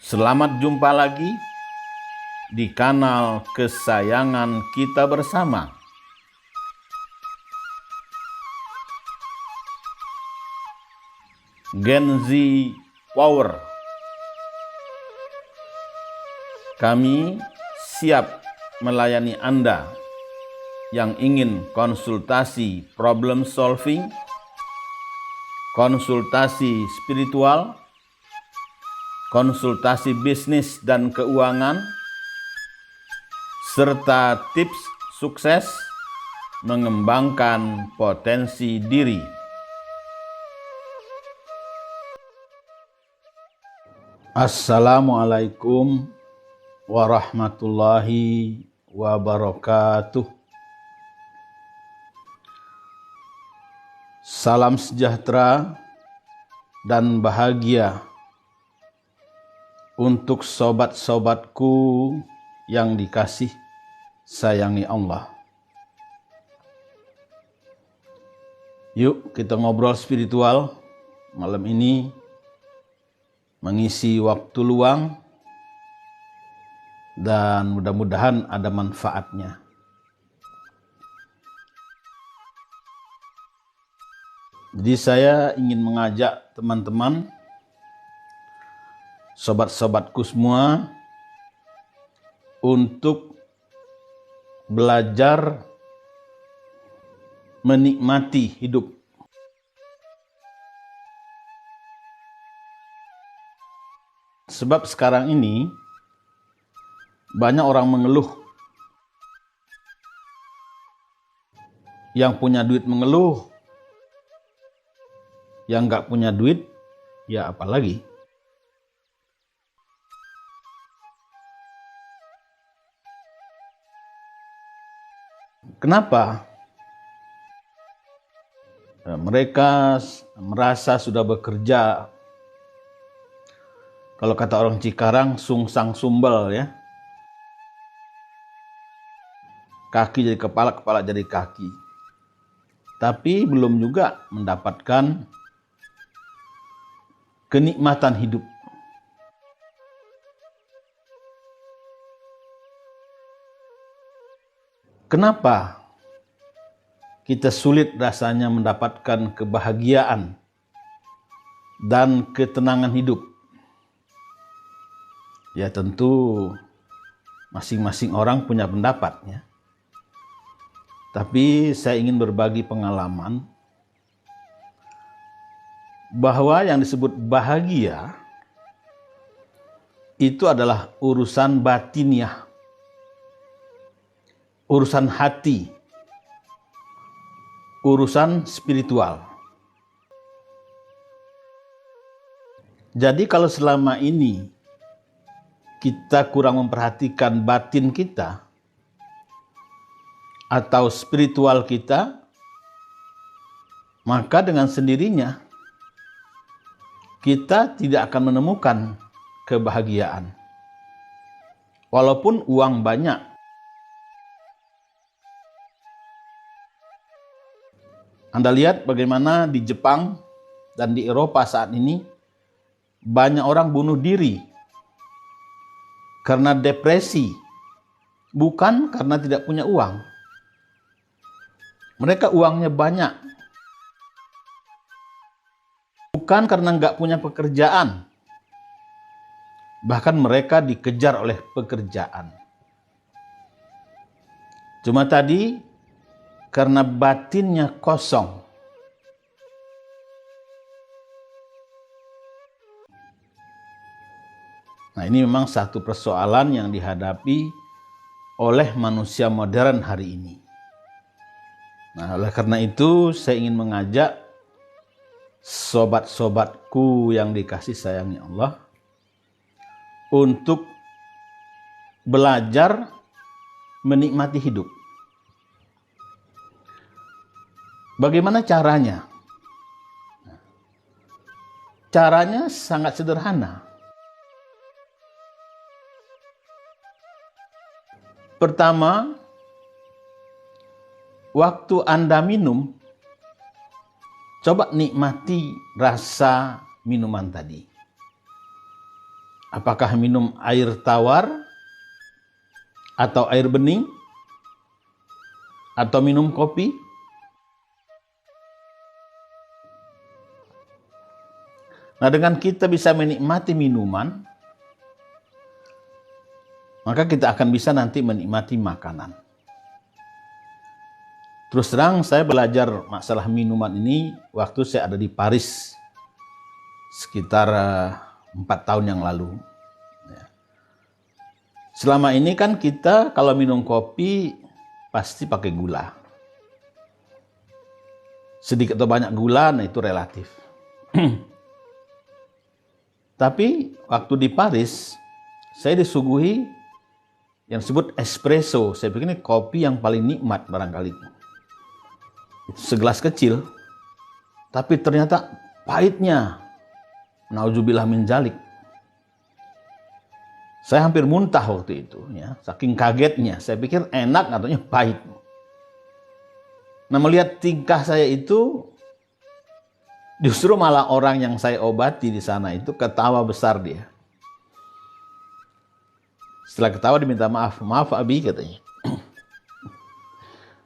Selamat jumpa lagi di kanal kesayangan kita bersama. Gen Z Power. Kami siap melayani Anda yang ingin konsultasi problem solving, konsultasi spiritual, konsultasi bisnis dan keuangan, serta tips sukses mengembangkan potensi diri. Assalamualaikum warahmatullahi wabarakatuh. Salam sejahtera dan bahagia untuk sobat-sobatku yang dikasih sayangi Allah. Yuk kita ngobrol spiritual malam ini, mengisi waktu luang dan mudah-mudahan ada manfaatnya. Jadi saya ingin mengajak teman-teman, sobat-sobatku semua, untuk belajar menikmati hidup. Sebab sekarang ini banyak orang mengeluh. Yang punya duit mengeluh, yang nggak punya duit ya apalagi. Kenapa? Mereka merasa sudah bekerja, kalau kata orang Cikarang, sungsang sumbel ya. Kaki jadi kepala, kepala jadi kaki. Tapi belum juga mendapatkan kenikmatan hidup. Kenapa kita sulit rasanya mendapatkan kebahagiaan dan ketenangan hidup? Ya tentu masing-masing orang punya pendapatnya. Tapi saya ingin berbagi pengalaman bahwa yang disebut bahagia itu adalah urusan batiniah, urusan hati, urusan spiritual. Jadi kalau selama ini kita kurang memperhatikan batin kita atau spiritual kita, maka dengan sendirinya kita tidak akan menemukan kebahagiaan. Walaupun uang banyak. Anda lihat bagaimana di Jepang dan di Eropa saat ini banyak orang bunuh diri karena depresi, bukan karena tidak punya uang. Mereka uangnya banyak, bukan karena nggak punya pekerjaan. Bahkan mereka dikejar oleh pekerjaan. Cuma tadi karena batinnya kosong. Nah, ini memang satu persoalan yang dihadapi oleh manusia modern hari ini. Nah, oleh karena itu saya ingin mengajak sobat-sobatku yang dikasih sayangi Allah untuk belajar menikmati hidup. Bagaimana caranya? Caranya sangat sederhana. Pertama, waktu Anda minum, coba nikmati rasa minuman tadi. Apakah minum air tawar atau air bening atau minum kopi? Nah, dengan kita bisa menikmati minuman, maka kita akan bisa nanti menikmati makanan. Terus terang saya belajar masalah minuman ini waktu saya ada di Paris sekitar 4 tahun yang lalu. Selama ini kan kita kalau minum kopi pasti pakai gula. Sedikit atau banyak gula, nah itu relatif. Tapi waktu di Paris saya disuguhi yang disebut espresso. Saya pikir ini kopi yang paling nikmat barangkali. Segelas kecil, tapi ternyata pahitnya. Nauzubillah min dzalik. Saya hampir muntah waktu itu, ya, saking kagetnya. Saya pikir enak, katanya pahit. Nah, melihat tingkah saya itu, justru malah orang yang saya obati di sana itu ketawa besar dia. Setelah ketawa diminta maaf, maaf Abi katanya.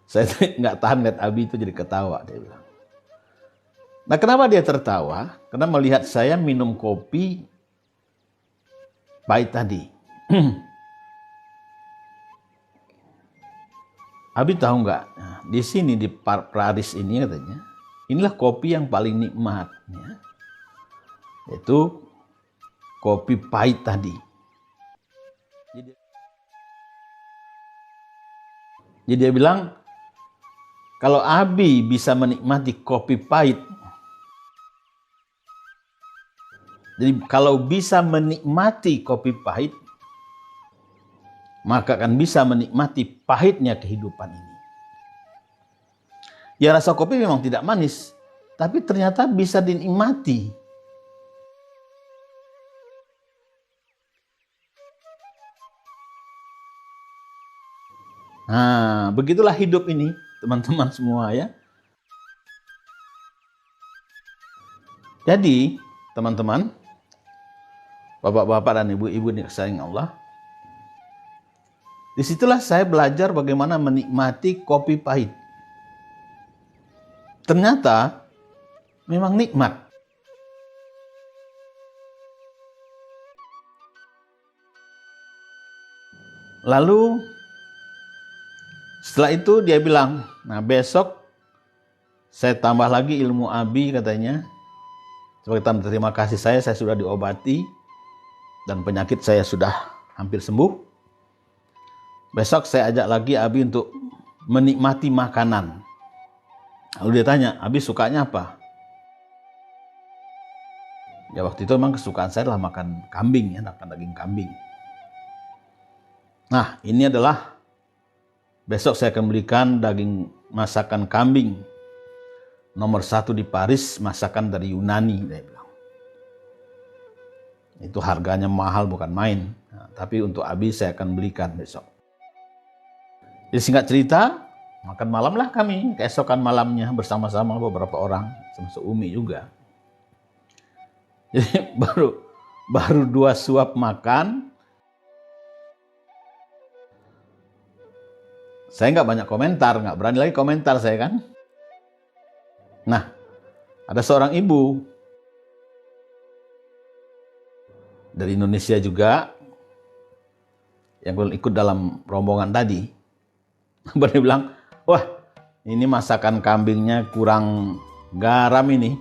Saya nggak tahan lihat Abi itu jadi ketawa, dia bilang. Nah, kenapa dia tertawa? Karena melihat saya minum kopi pahit tadi. Abi tahu nggak? Nah, di sini di Paris ini katanya, inilah kopi yang paling nikmat, ya. Yaitu kopi pahit tadi. Jadi dia bilang, kalau Abi bisa menikmati kopi pahit, jadi kalau bisa menikmati kopi pahit, maka akan bisa menikmati pahitnya kehidupan ini. Ya, rasa kopi memang tidak manis, tapi ternyata bisa dinikmati. Nah, begitulah hidup ini, teman-teman semua, ya. Jadi, teman-teman, bapak-bapak dan ibu-ibu yang disayang Allah, disitulah saya belajar bagaimana menikmati kopi pahit. Ternyata memang nikmat. Lalu setelah itu dia bilang, nah besok saya tambah lagi ilmu Abi katanya. Sebagai tanda terima kasih saya sudah diobati dan penyakit saya sudah hampir sembuh. Besok saya ajak lagi Abi untuk menikmati makanan. Lalu dia tanya, Abi sukanya apa? Ya waktu itu memang kesukaan saya adalah makan kambing, ya, makan daging kambing. Nah, ini adalah besok saya akan belikan daging masakan kambing nomor 1 di Paris, masakan dari Yunani, dia bilang. Itu harganya mahal, bukan main. Nah, tapi untuk Abi saya akan belikan besok. Jadi singkat cerita, makan malam lah kami, keesokan malamnya bersama-sama beberapa orang, termasuk Umi juga. Jadi baru 2 suap makan, saya nggak banyak komentar, nggak berani lagi komentar saya kan. Nah, ada seorang ibu dari Indonesia juga yang ikut dalam rombongan tadi. Dia bilang, wah ini masakan kambingnya kurang garam ini.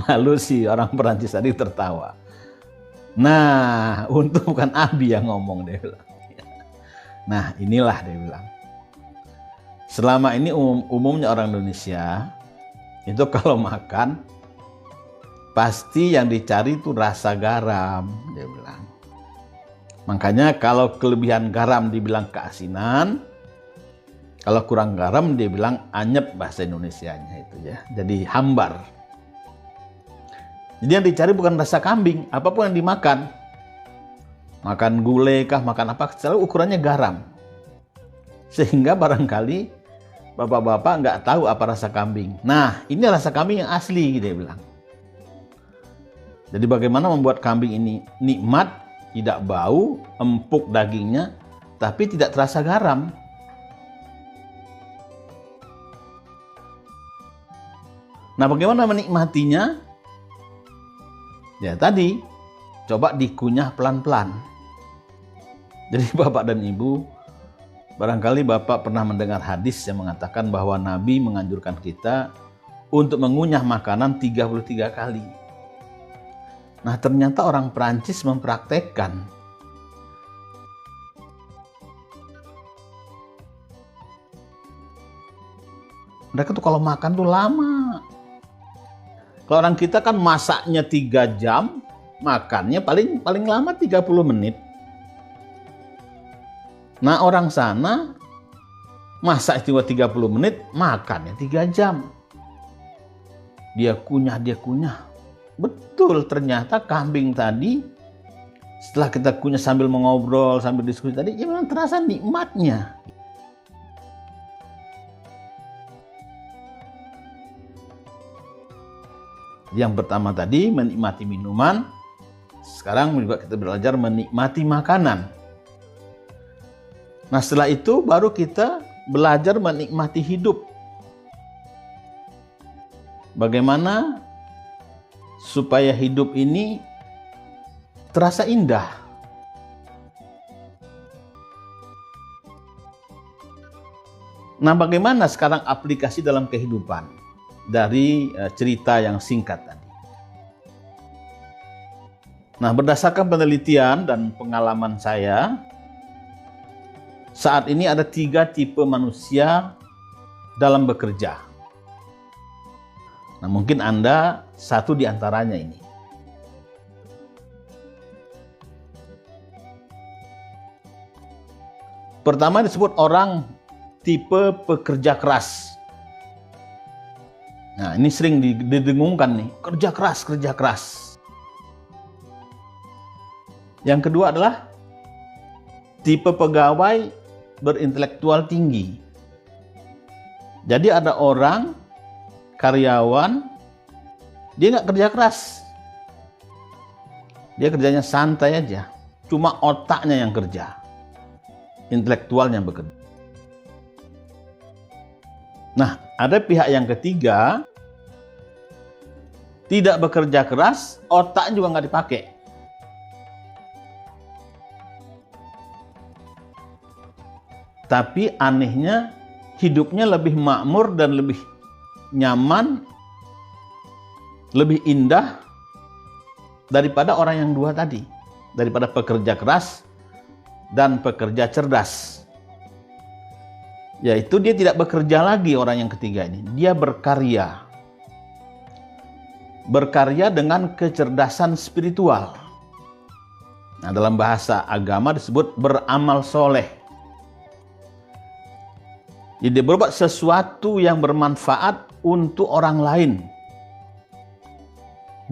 Lalu si orang Perancis tadi tertawa. Nah, untung bukan Abi yang ngomong, dia bilang. Nah, inilah dia bilang. Selama ini umumnya orang Indonesia itu kalau makan pasti yang dicari itu rasa garam, dia bilang. Makanya kalau kelebihan garam dibilang keasinan, kalau kurang garam dia bilang anyep bahasa Indonesianya itu, ya. Jadi hambar. Jadi yang dicari bukan rasa kambing, apapun yang dimakan. Makan gulai kah, makan apa, selalu ukurannya garam. Sehingga barangkali bapak-bapak nggak tahu apa rasa kambing. Nah, ini rasa kambing yang asli, dia bilang. Jadi bagaimana membuat kambing ini nikmat, tidak bau, empuk dagingnya, tapi tidak terasa garam. Nah, bagaimana menikmatinya? Ya tadi, coba dikunyah pelan-pelan. Jadi Bapak dan Ibu, barangkali Bapak pernah mendengar hadis yang mengatakan bahwa Nabi menganjurkan kita untuk mengunyah makanan 33 kali. Nah, ternyata orang Perancis mempraktekkan. Mereka tuh kalau makan tuh lama. Kalau orang kita kan masaknya 3 jam, makannya paling lama 30 menit. Nah, orang sana masak cuma 30 menit, makannya 3 jam. Dia kunyah. Betul, ternyata kambing tadi setelah kita kunyah sambil mengobrol, sambil diskusi tadi, ya memang terasa nikmatnya. Yang pertama tadi menikmati minuman, sekarang juga kita belajar menikmati makanan. Nah, setelah itu baru kita belajar menikmati hidup. Bagaimana supaya hidup ini terasa indah. Nah, bagaimana sekarang aplikasi dalam kehidupan dari cerita yang singkat tadi? Nah, berdasarkan penelitian dan pengalaman saya, saat ini ada 3 tipe manusia dalam bekerja. Nah, mungkin Anda satu di antaranya ini. Pertama disebut orang tipe pekerja keras. Nah, ini sering didengungkan nih, kerja keras. Yang kedua adalah tipe pegawai berintelektual tinggi. Jadi ada orang karyawan, dia nggak kerja keras. Dia kerjanya santai aja. Cuma otaknya yang kerja. Intelektualnya bekerja. Nah, ada pihak yang ketiga, tidak bekerja keras, otak juga nggak dipakai. Tapi anehnya, hidupnya lebih makmur dan lebih nyaman, lebih indah daripada orang yang dua tadi, daripada pekerja keras dan pekerja cerdas. Yaitu dia tidak bekerja lagi, orang yang ketiga ini, dia berkarya. Berkarya dengan kecerdasan spiritual. Nah, dalam bahasa agama disebut beramal soleh. Jadi berbuat sesuatu yang bermanfaat untuk orang lain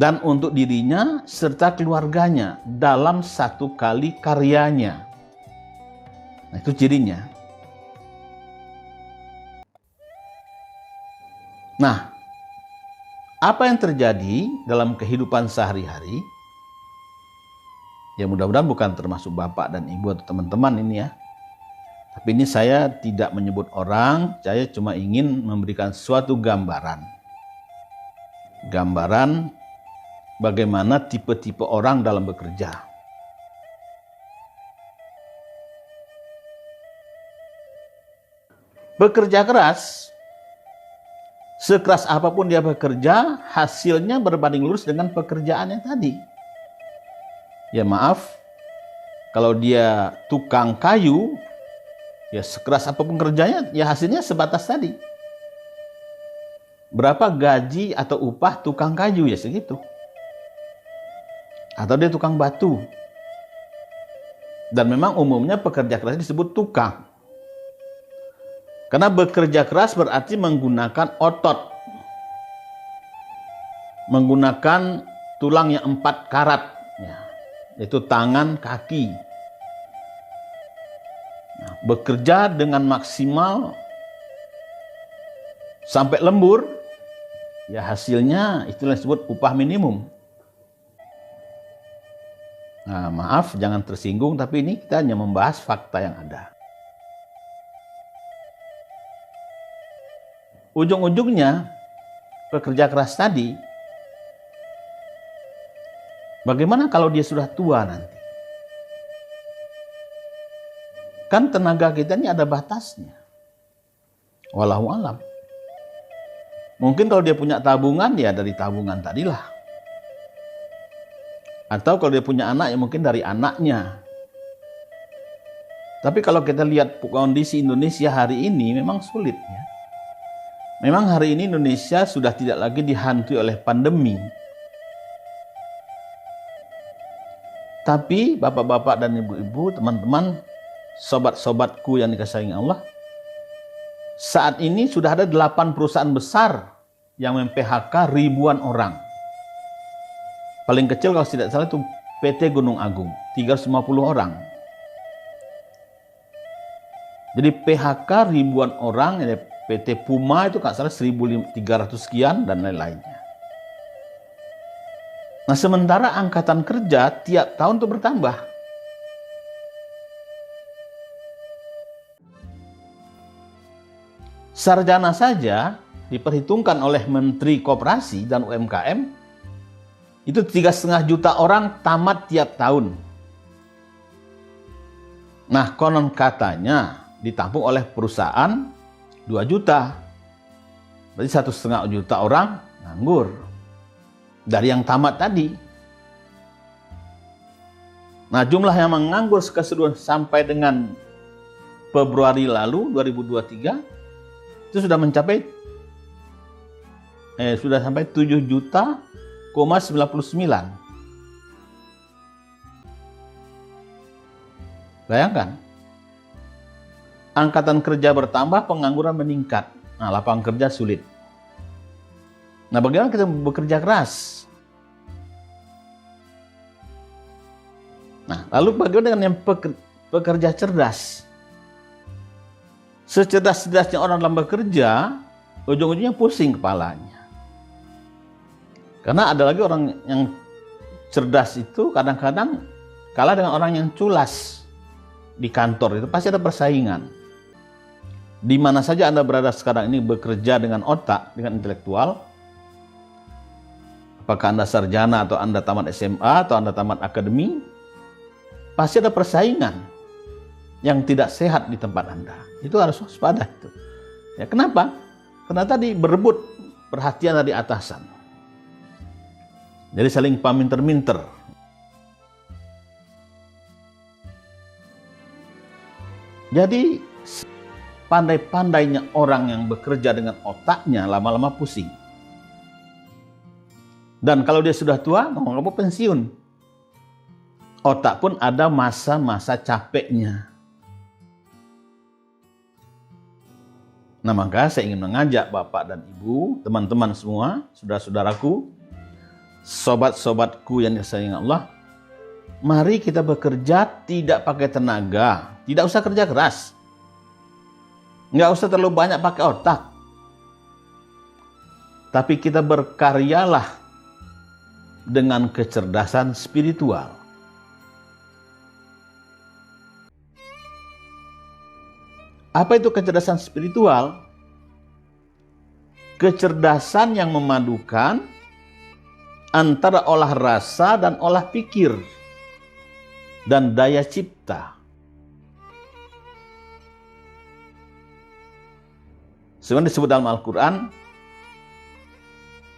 dan untuk dirinya serta keluarganya dalam satu kali karyanya. Nah, itu cirinya. Nah, apa yang terjadi dalam kehidupan sehari-hari? Ya, mudah-mudahan bukan termasuk Bapak dan Ibu atau teman-teman ini ya. Tapi ini saya tidak menyebut orang, saya cuma ingin memberikan suatu gambaran. Gambaran bagaimana tipe-tipe orang dalam bekerja. Bekerja keras, sekeras apapun dia bekerja, hasilnya berbanding lurus dengan pekerjaannya tadi. Ya maaf, kalau dia tukang kayu, ya sekeras apapun kerjanya, ya hasilnya sebatas tadi. Berapa gaji atau upah tukang kayu? Ya segitu. Atau dia tukang batu. Dan memang umumnya pekerja keras disebut tukang. Karena bekerja keras berarti menggunakan otot. Menggunakan tulang yang 4 karat. Ya, yaitu tangan, kaki. Bekerja dengan maksimal sampai lembur, ya hasilnya itulah disebut upah minimum. Nah, maaf, jangan tersinggung, tapi ini kita hanya membahas fakta yang ada. Ujung-ujungnya, pekerja keras tadi, bagaimana kalau dia sudah tua nanti? Kan tenaga kita ini ada batasnya. Wallahu alam. Mungkin kalau dia punya tabungan, ya dari tabungan tadilah. Atau kalau dia punya anak, ya mungkin dari anaknya. Tapi kalau kita lihat kondisi Indonesia hari ini, memang sulit ya. Memang hari ini Indonesia sudah tidak lagi dihantui oleh pandemi. Tapi bapak-bapak dan ibu-ibu, teman-teman, sobat-sobatku yang dikasihi Allah, saat ini sudah ada 8 perusahaan besar yang mem-PHK ribuan orang. Paling kecil kalau tidak salah itu PT Gunung Agung, 350 orang. Jadi PHK ribuan orang, PT Puma itu kalau salah 1.300 sekian dan lain-lainnya. Nah, sementara angkatan kerja tiap tahun itu bertambah. Sarjana saja diperhitungkan oleh Menteri Koperasi dan UMKM itu 3,5 juta orang tamat tiap tahun. Nah, konon katanya ditampung oleh perusahaan 2 juta. Berarti 1,5 juta orang nganggur dari yang tamat tadi. Nah, jumlah yang menganggur keseluruhan sampai dengan Februari lalu 2023 itu sudah mencapai sudah sampai 7 juta 99. Bayangkan, angkatan kerja bertambah, pengangguran meningkat. Nah, lapangan kerja sulit. Nah, bagaimana kita bekerja keras? Nah, lalu bagaimana dengan yang pekerja cerdas? Secerdas-cerdasnya orang dalam bekerja, ujung-ujungnya pusing kepalanya. Karena ada lagi orang yang cerdas itu kadang-kadang kalah dengan orang yang culas di kantor. Itu pasti ada persaingan. Di mana saja Anda berada sekarang ini bekerja dengan otak, dengan intelektual, apakah Anda sarjana atau Anda tamat SMA atau Anda tamat akademi, pasti ada persaingan yang tidak sehat di tempat Anda. Itu harus waspada itu. Ya, kenapa? Karena tadi berebut perhatian dari atasan. Jadi saling paminter-minter. Jadi pandai-pandainya orang yang bekerja dengan otaknya lama-lama pusing. Dan kalau dia sudah tua, mau pensiun. Otak pun ada masa-masa capeknya. Nah, maka saya ingin mengajak Bapak dan Ibu, teman-teman semua, saudara-saudaraku, sobat-sobatku yang disayang Allah, mari kita bekerja tidak pakai tenaga, tidak usah kerja keras, nggak usah terlalu banyak pakai otak, tapi kita berkaryalah dengan kecerdasan spiritual. Apa itu kecerdasan spiritual? Kecerdasan yang memadukan antara olah rasa dan olah pikir dan daya cipta. Sebenarnya disebut dalam Al-Quran,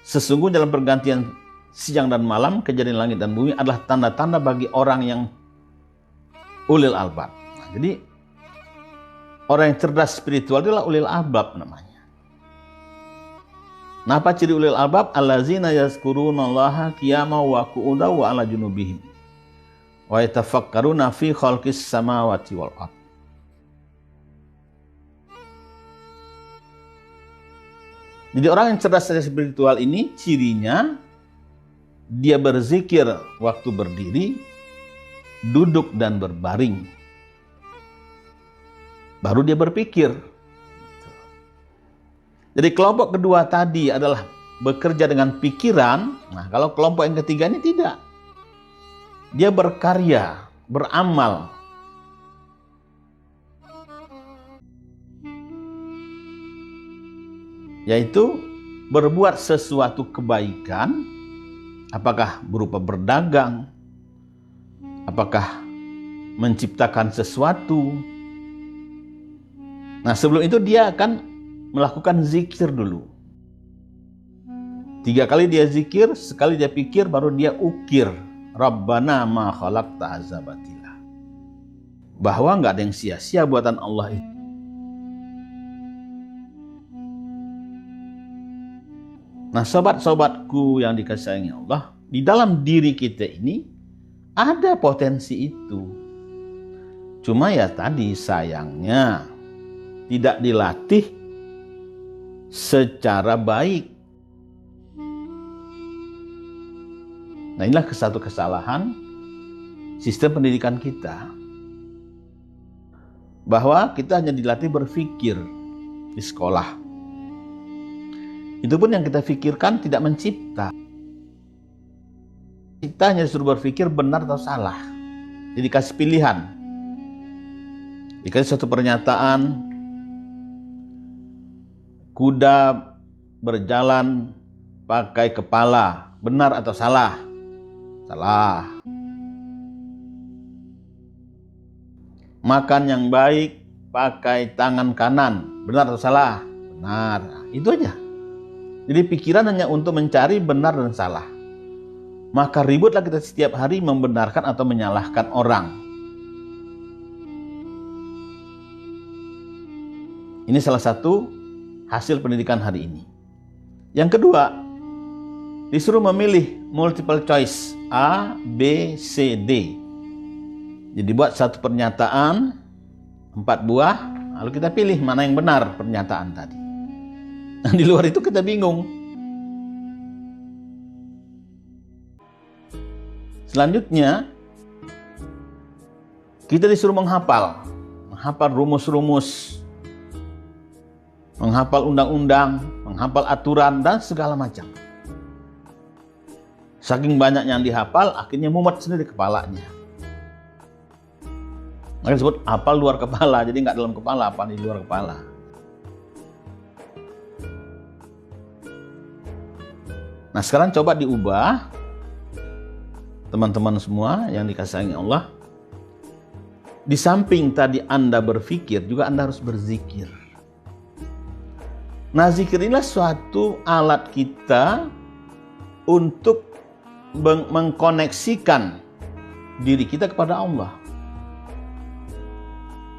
sesungguhnya dalam pergantian siang dan malam, kejadian langit dan bumi adalah tanda-tanda bagi orang yang ulil albab. Nah, jadi orang yang cerdas spiritual adalah ulil albab namanya. Nah, apa ciri ulil albab? Allazina yazkurunallaha qiyaman wa qu'udan wa 'ala junubihim wa yatafakkaruna fi khalqis samawati wal ardh. Jadi orang yang cerdas secara spiritual ini cirinya dia berzikir waktu berdiri, duduk dan berbaring. Baru dia berpikir. Jadi kelompok kedua tadi adalah bekerja dengan pikiran. Nah, kalau kelompok yang ketiga ini tidak. dia berkarya, beramal. Yaitu berbuat sesuatu kebaikan, apakah berupa berdagang, apakah menciptakan sesuatu. Nah, sebelum itu dia akan melakukan zikir dulu. 3 kali dia zikir, sekali dia pikir, baru dia ukir. Rabbana ma khalaqta hadza batila. Bahwa nggak ada yang sia-sia buatan Allah itu. Nah, sobat-sobatku yang dikasihi Allah, di dalam diri kita ini ada potensi itu. Cuma ya tadi sayangnya tidak dilatih secara baik. Nah, inilah satu kesalahan sistem pendidikan kita. Bahwa kita hanya dilatih berpikir di sekolah. Itu pun yang kita pikirkan tidak mencipta. Kita hanya disuruh berpikir benar atau salah. Jadi dikasih pilihan. Dikasih satu pernyataan, kuda berjalan pakai kepala, benar atau salah? Salah. Makan yang baik pakai tangan kanan, benar atau salah? Benar. Itu aja. Jadi pikiran hanya untuk mencari benar dan salah. Maka ributlah kita setiap hari membenarkan atau menyalahkan orang. Ini salah satu hasil pendidikan hari ini. Yang kedua, disuruh memilih multiple choice A, B, C, D. Jadi buat satu pernyataan 4 buah, lalu kita pilih mana yang benar pernyataan tadi. Nah, di luar itu kita bingung. Selanjutnya, kita disuruh menghafal rumus-rumus, menghafal undang-undang, menghafal aturan, dan segala macam. Saking banyak yang dihafal, akhirnya mumet sendiri kepalanya. Makanya disebut hafal luar kepala, jadi nggak dalam kepala, hafal di luar kepala. Nah, sekarang coba diubah, teman-teman semua yang dikasihi Allah. Di samping tadi Anda berpikir, juga Anda harus berzikir. Nah, zikir inilah suatu alat kita untuk mengkoneksikan diri kita kepada Allah.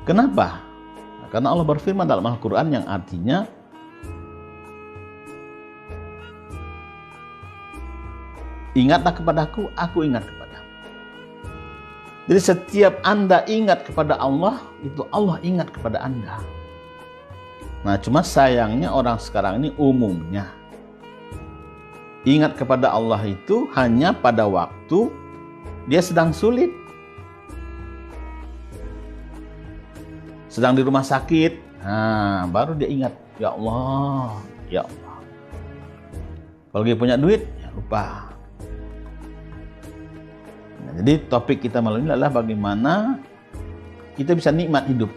Kenapa? Karena Allah berfirman dalam Al-Quran yang artinya, ingatlah kepadaku, aku ingat kepadamu. Jadi setiap Anda ingat kepada Allah, itu Allah ingat kepada Anda. Nah, cuma sayangnya orang sekarang ini umumnya ingat kepada Allah itu hanya pada waktu dia sedang sulit. Sedang di rumah sakit, nah, baru dia ingat, ya Allah, ya Allah. Kalau dia punya duit, ya lupa. Nah, jadi topik kita malam ini adalah bagaimana kita bisa nikmat hidup.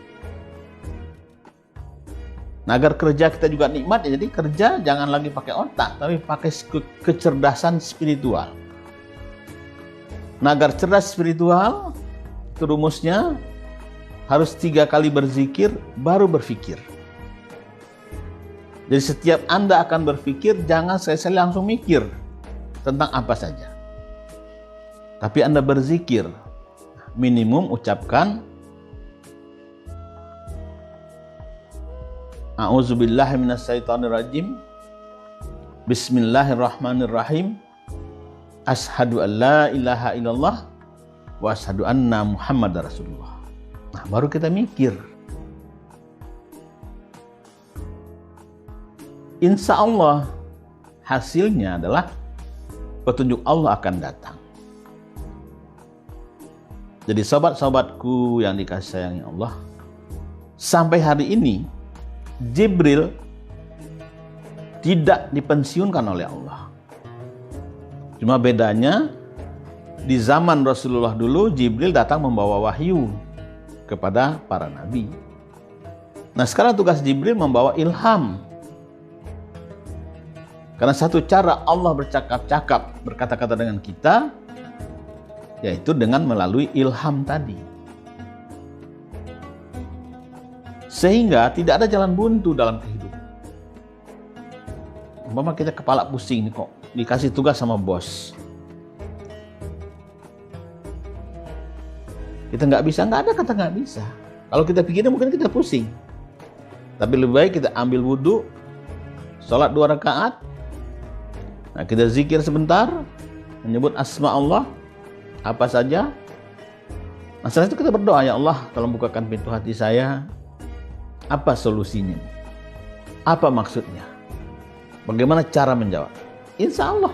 Nah, agar kerja kita juga nikmat, ya jadi kerja jangan lagi pakai otak, tapi pakai kecerdasan spiritual. Nah, agar cerdas spiritual, itu rumusnya harus 3 kali berzikir, baru berpikir. Jadi setiap Anda akan berpikir, jangan sekali-sekali langsung mikir tentang apa saja. Tapi Anda berzikir, minimum ucapkan A'udzubillahi minasyaitonirrajim. Bismillahirrahmanirrahim. Asyhadu an la ilaha illallah wa asyhadu anna Muhammadar Rasulullah. Nah, baru kita mikir. Insya Allah hasilnya adalah petunjuk Allah akan datang. Jadi sobat-sobatku yang dikasihi Allah, sampai hari ini Jibril tidak dipensiunkan oleh Allah. Cuma bedanya Di zaman Rasulullah dulu, Jibril datang membawa wahyu kepada para nabi. Nah, sekarang tugas Jibril membawa ilham. Karena satu cara Allah bercakap-cakap, berkata-kata dengan kita, yaitu dengan melalui ilham tadi. Sehingga tidak ada jalan buntu dalam kehidupan. Umpama kita kepala pusing nih kok, dikasih tugas sama bos. Kita nggak bisa, nggak ada kata nggak bisa. Kalau kita pikirin mungkin kita pusing. Tapi lebih baik kita ambil wudhu, sholat 2 rakaat, nah kita zikir sebentar, menyebut asma Allah, apa saja. Nah setelah itu kita berdoa, ya Allah tolong bukakan pintu hati saya. Apa solusinya? Apa maksudnya? Bagaimana cara menjawab? Insya Allah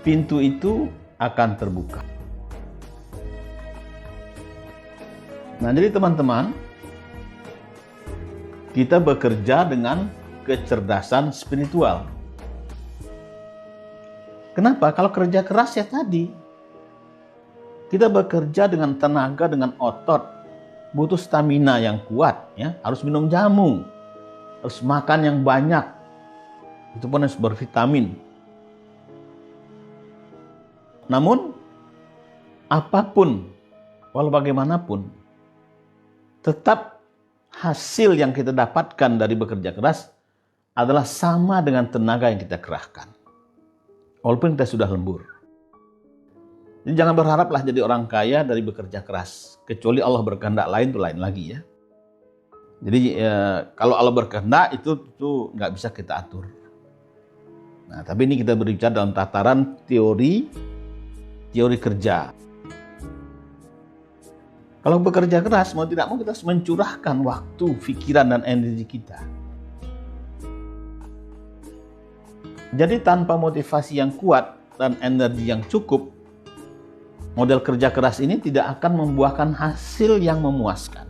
pintu itu akan terbuka. Nah jadi teman-teman, kita bekerja dengan kecerdasan spiritual. Kenapa? Kalau kerja keras ya tadi, kita bekerja dengan tenaga, dengan otot, butuh stamina yang kuat, ya. Harus minum jamu, harus makan yang banyak, itu pun harus bervitamin. Namun, apapun, walau bagaimanapun, tetap hasil yang kita dapatkan dari bekerja keras adalah sama dengan tenaga yang kita kerahkan. Walaupun kita sudah lembur. Jadi jangan berharaplah jadi orang kaya dari bekerja keras. Kecuali Allah berkehendak lain, itu lain lagi ya. Jadi kalau Allah berkehendak itu nggak bisa kita atur. Nah, tapi ini kita berbicara dalam tataran teori kerja. Kalau bekerja keras, mau tidak mau kita harus mencurahkan waktu, pikiran, dan energi kita. Jadi tanpa motivasi yang kuat dan energi yang cukup, model kerja keras ini tidak akan membuahkan hasil yang memuaskan.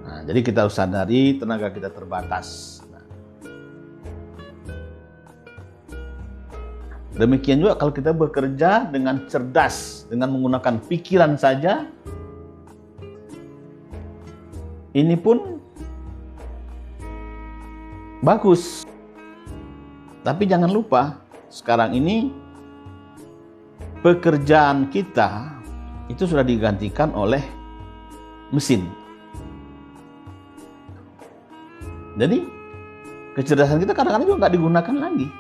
Nah, jadi kita harus sadari tenaga kita terbatas. Demikian juga kalau kita bekerja dengan cerdas, dengan menggunakan pikiran saja, ini pun bagus. Tapi jangan lupa, sekarang ini pekerjaan kita itu sudah digantikan oleh mesin. Jadi kecerdasan kita kadang-kadang juga nggak digunakan lagi.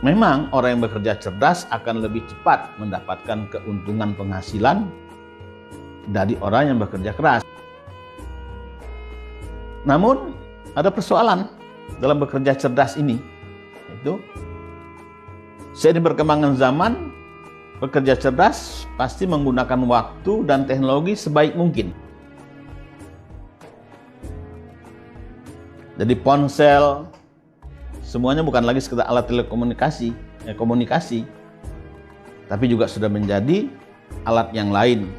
Memang orang yang bekerja cerdas akan lebih cepat mendapatkan keuntungan penghasilan dari orang yang bekerja keras. Namun ada persoalan dalam bekerja cerdas ini, yaitu seiring berkembangan zaman, bekerja cerdas pasti menggunakan waktu dan teknologi sebaik mungkin. Jadi ponsel, semuanya bukan lagi sekedar alat telekomunikasi, komunikasi, tapi juga sudah menjadi alat yang lain,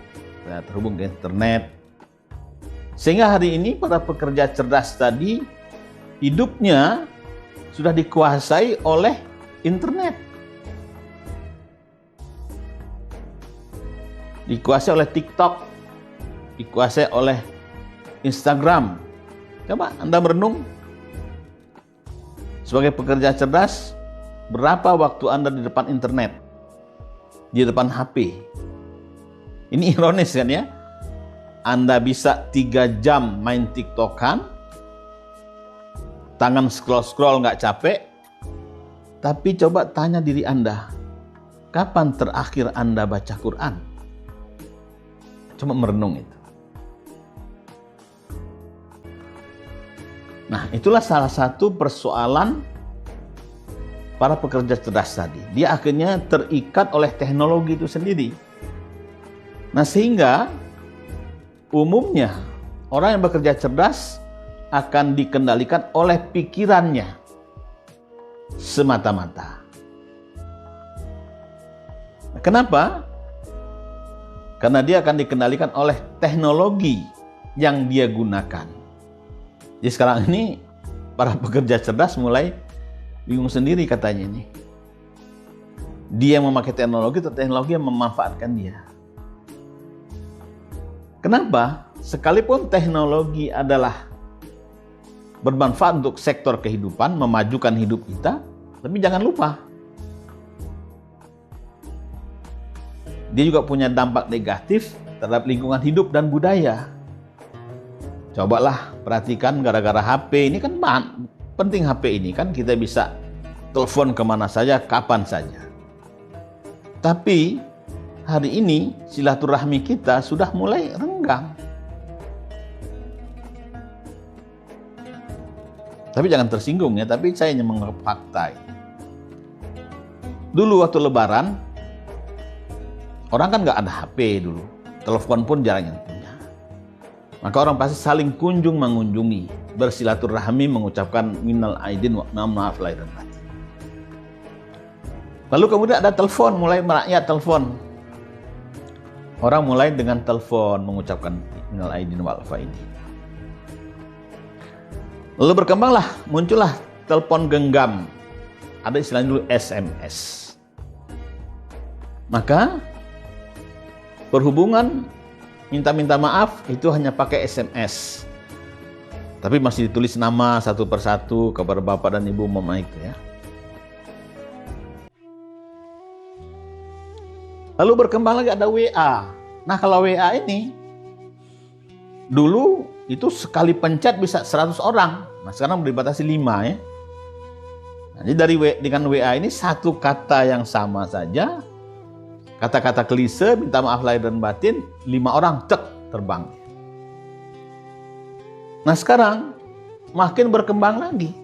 terhubung ke internet. Sehingga hari ini para pekerja cerdas tadi, hidupnya sudah dikuasai oleh internet. Dikuasai oleh TikTok, dikuasai oleh Instagram. Coba Anda merenung, sebagai pekerja cerdas, berapa waktu Anda di depan internet, di depan HP? Ini ironis kan ya? Anda bisa 3 jam main TikTokan, tangan scroll-scroll nggak capek, tapi coba tanya diri Anda, kapan terakhir Anda baca Quran? Coba merenung itu. Nah, itulah salah satu persoalan para pekerja cerdas tadi. Dia akhirnya terikat oleh teknologi itu sendiri. Nah, sehingga umumnya orang yang bekerja cerdas akan dikendalikan oleh pikirannya semata-mata. Kenapa? Karena dia akan dikendalikan oleh teknologi yang dia gunakan. Jadi sekarang ini para pekerja cerdas mulai bingung sendiri katanya ini. Dia yang memakai teknologi atau teknologi yang memanfaatkan dia. Kenapa? Sekalipun teknologi adalah bermanfaat untuk sektor kehidupan, memajukan hidup kita, tapi jangan lupa, dia juga punya dampak negatif terhadap lingkungan hidup dan budaya. Cobalah perhatikan, gara-gara HP ini kan penting. HP ini kan kita bisa telepon kemana saja, kapan saja. Tapi hari ini silaturahmi kita sudah mulai renggang. Tapi jangan tersinggung ya, tapi saya hanya menganggap fakta. Dulu waktu Lebaran, orang kan nggak ada HP dulu, telepon pun jarang yang punya. Maka orang pasti saling kunjung mengunjungi, bersilaturahmi, mengucapkan minal aidin wa maaf lahir dan batin. Lalu kemudian ada telepon, mulai merakyat telepon. Orang mulai dengan telepon mengucapkan minal aidin wal faizin. Lalu berkembanglah, muncullah telepon genggam. Ada istilahnya dulu SMS. Maka perhubungan minta maaf itu hanya pakai SMS. Tapi masih ditulis nama satu persatu kepada bapak dan ibu mama itu ya. Lalu berkembang lagi ada WA. Nah kalau WA ini, dulu itu sekali pencet bisa 100 orang. Nah sekarang dibatasi 5 ya. Nah, jadi dengan WA ini satu kata yang sama saja, kata-kata klise, minta maaf lahir dan batin, 5 orang terbang. Nah sekarang makin berkembang lagi.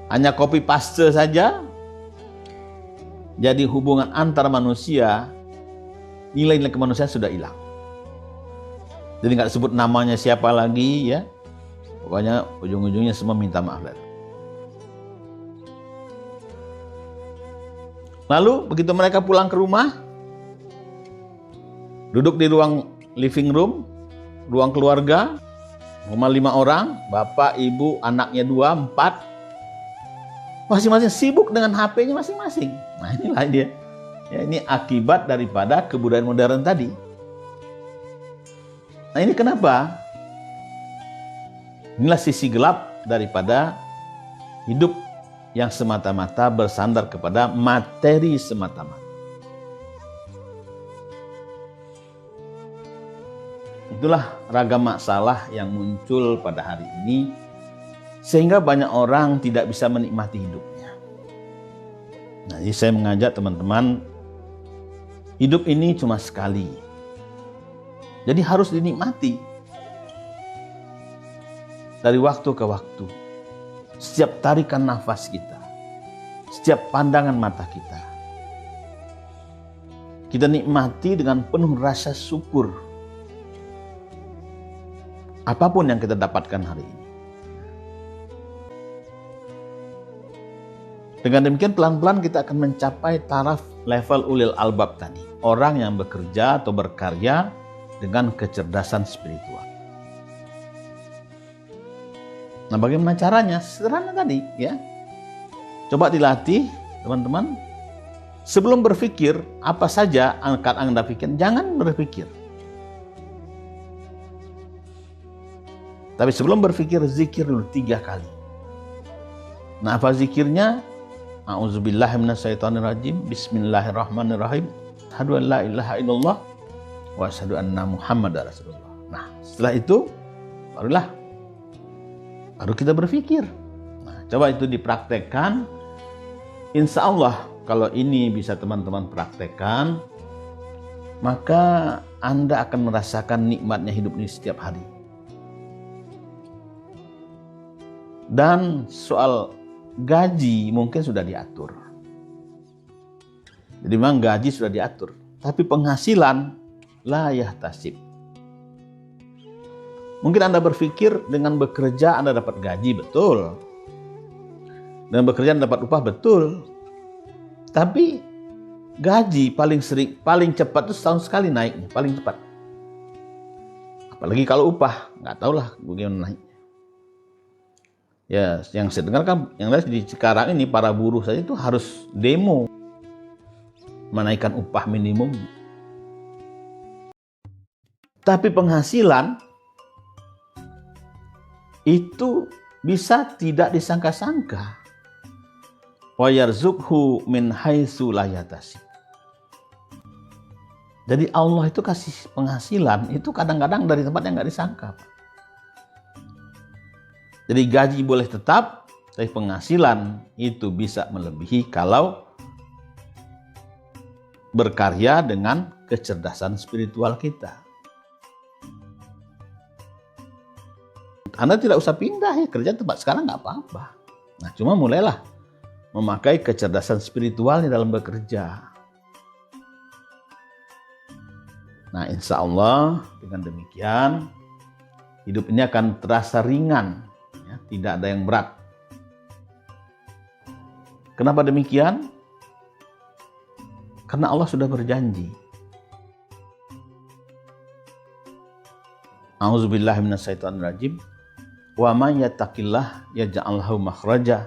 Hanya copy paste saja, jadi hubungan antar manusia, nilai-nilai kemanusiaan sudah hilang. Jadi nggak disebut namanya siapa lagi ya. Pokoknya ujung-ujungnya semua minta maaf. Lalu begitu mereka pulang ke rumah, duduk di ruang living room, ruang keluarga, rumah 5 orang, bapak, ibu, anaknya 2, 4, masing-masing sibuk dengan HP-nya masing-masing. Nah inilah dia. Ya, ini akibat daripada kebudayaan modern tadi. Nah ini kenapa? Inilah sisi gelap daripada hidup yang semata-mata bersandar kepada materi semata-mata. Itulah ragam masalah yang muncul pada hari ini, sehingga banyak orang tidak bisa menikmati hidupnya. Nah, jadi saya mengajak teman-teman, hidup ini cuma sekali. Jadi harus dinikmati. Dari waktu ke waktu. Setiap tarikan nafas kita. Setiap pandangan mata kita. Kita nikmati dengan penuh rasa syukur. Apapun yang kita dapatkan hari ini. Dengan demikian pelan-pelan kita akan mencapai taraf level ulil albab tadi. Orang yang bekerja atau berkarya dengan kecerdasan spiritual. Nah bagaimana caranya? Sederhana tadi ya. Coba dilatih teman-teman. Sebelum berpikir apa saja akan Anda pikir, jangan berpikir. Tapi sebelum berpikir zikir dulu 3 kali. Nah apa zikirnya? A'udzubillahi minasyaitonirrajim. Bismillahirrahmanirrahim. Asyhadu an la ilaha illallah wa asyhadu anna Muhammadar Rasulullah. Nah, setelah itu baru kita berpikir. Nah, coba itu dipraktekkan. Insya Allah kalau ini bisa teman-teman praktekkan, maka Anda akan merasakan nikmatnya hidup ini setiap hari. Dan soal gaji mungkin sudah diatur. Jadi memang gaji sudah diatur, tapi penghasilan la yahtasib. Mungkin Anda berpikir dengan bekerja Anda dapat gaji, betul. Dengan bekerja Anda dapat upah, betul. Tapi gaji paling cepat itu setahun sekali naiknya, paling cepat. Apalagi kalau upah, nggak tahulah bagaimana naiknya. Ya, yang saya dengar kan yang di Cikarang ini para buruh saja itu harus demo menaikkan upah minimum. Tapi penghasilan itu bisa tidak disangka-sangka. Wa yarzuqhu min haitsu la yahtasib. Jadi Allah itu kasih penghasilan itu kadang-kadang dari tempat yang nggak disangka. Jadi gaji boleh tetap, tapi penghasilan itu bisa melebihi kalau berkarya dengan kecerdasan spiritual kita. Anda tidak usah pindah ya, kerja tempat sekarang nggak apa-apa. Nah, cuma mulailah memakai kecerdasan spiritualnya dalam bekerja. Nah, insya Allah dengan demikian hidup ini akan terasa ringan. Ya, tidak ada yang berat. Kenapa demikian? Karena Allah sudah berjanji. A'udzubillahi minasyaitonirrajim. Wa may yattaqillah yaj'al lahu makhraja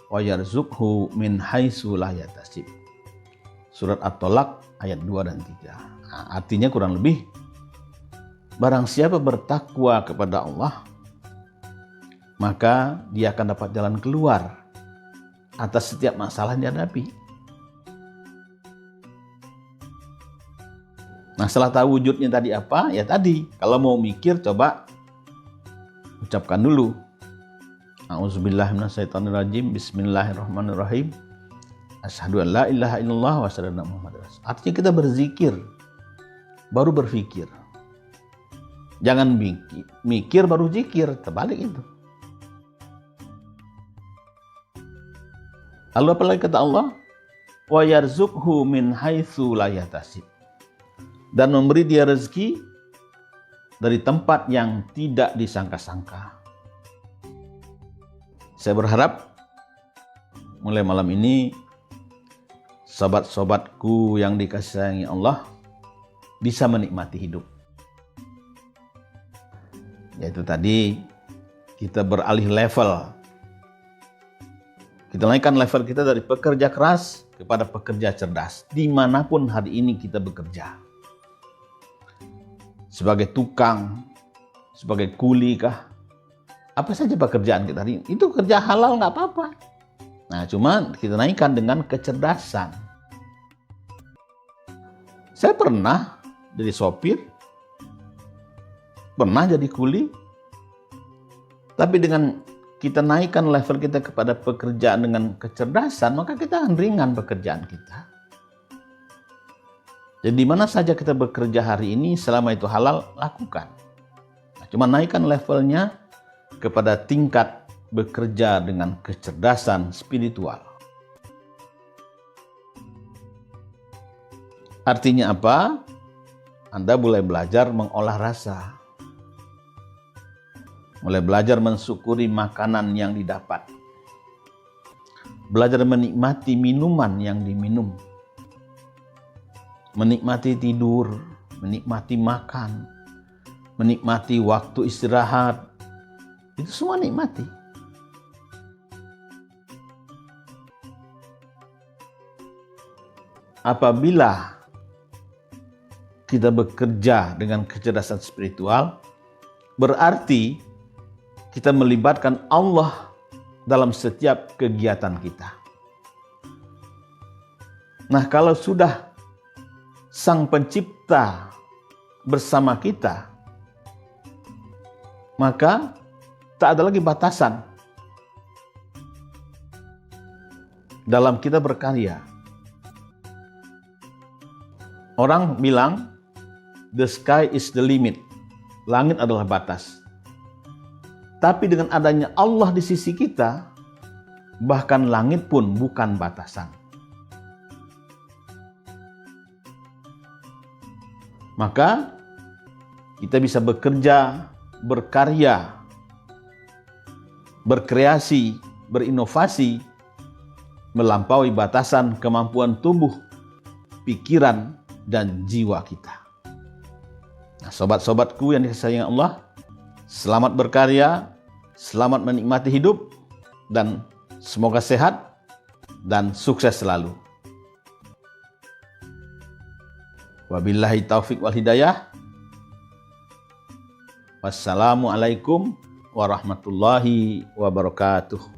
wa yarzuqhu min haitsu la yahtasib. Surat At-Tolak ayat 2 dan 3. Nah, artinya kurang lebih, barang siapa bertakwa kepada Allah, maka dia akan dapat jalan keluar atas setiap masalah yang dihadapi. Nah, setelah tahu wujudnya tadi apa? Ya tadi, kalau mau mikir coba ucapkan dulu. A'udzubillahi minasyaitonirrajim. Bismillahirrahmanirrahim. Asyhadu an la ilaha illallah wa asyhadu anna Muhammadar Rasul. Artinya kita berzikir, baru berpikir. Jangan mikir baru zikir, terbalik itu. Lalu apa lagi kata Allah? Wa yarzuqhu min haitsu la yahtasib. Dan memberi dia rezeki dari tempat yang tidak disangka-sangka. Saya berharap mulai malam ini sobat-sobatku yang dikasihi sayangi Allah bisa menikmati hidup. Yaitu tadi kita beralih level. Kita naikkan level kita dari pekerja keras kepada pekerja cerdas. Dimanapun hari ini kita bekerja. Sebagai tukang, sebagai kuli kah? Apa saja pekerjaan kita hari ini. Itu kerja halal nggak apa-apa. Nah, cuma kita naikkan dengan kecerdasan. Saya pernah jadi sopir, pernah jadi kuli, tapi dengan kita naikkan level kita kepada pekerjaan dengan kecerdasan, maka kita akan ringan pekerjaan kita. Jadi di mana saja kita bekerja hari ini, selama itu halal, lakukan. Nah, cuma naikkan levelnya kepada tingkat bekerja dengan kecerdasan spiritual. Artinya apa? Anda mulai belajar mengolah rasa. Mulai belajar mensyukuri makanan yang didapat. Belajar menikmati minuman yang diminum. Menikmati tidur, menikmati makan, menikmati waktu istirahat. Itu semua nikmati. Apabila kita bekerja dengan kecerdasan spiritual, berarti kita melibatkan Allah dalam setiap kegiatan kita. Nah, kalau sudah Sang Pencipta bersama kita, maka tak ada lagi batasan dalam kita berkarya. Orang bilang, the sky is the limit. Langit adalah batas. Tapi dengan adanya Allah di sisi kita, bahkan langit pun bukan batasan. Maka kita bisa bekerja, berkarya, berkreasi, berinovasi, melampaui batasan kemampuan tubuh, pikiran, dan jiwa kita. Nah, sobat-sobatku yang dikasihi Allah, selamat berkarya, selamat menikmati hidup. dan semoga sehat dan sukses selalu. Wabillahi taufik wal hidayah. Wassalamualaikum warahmatullahi wabarakatuh.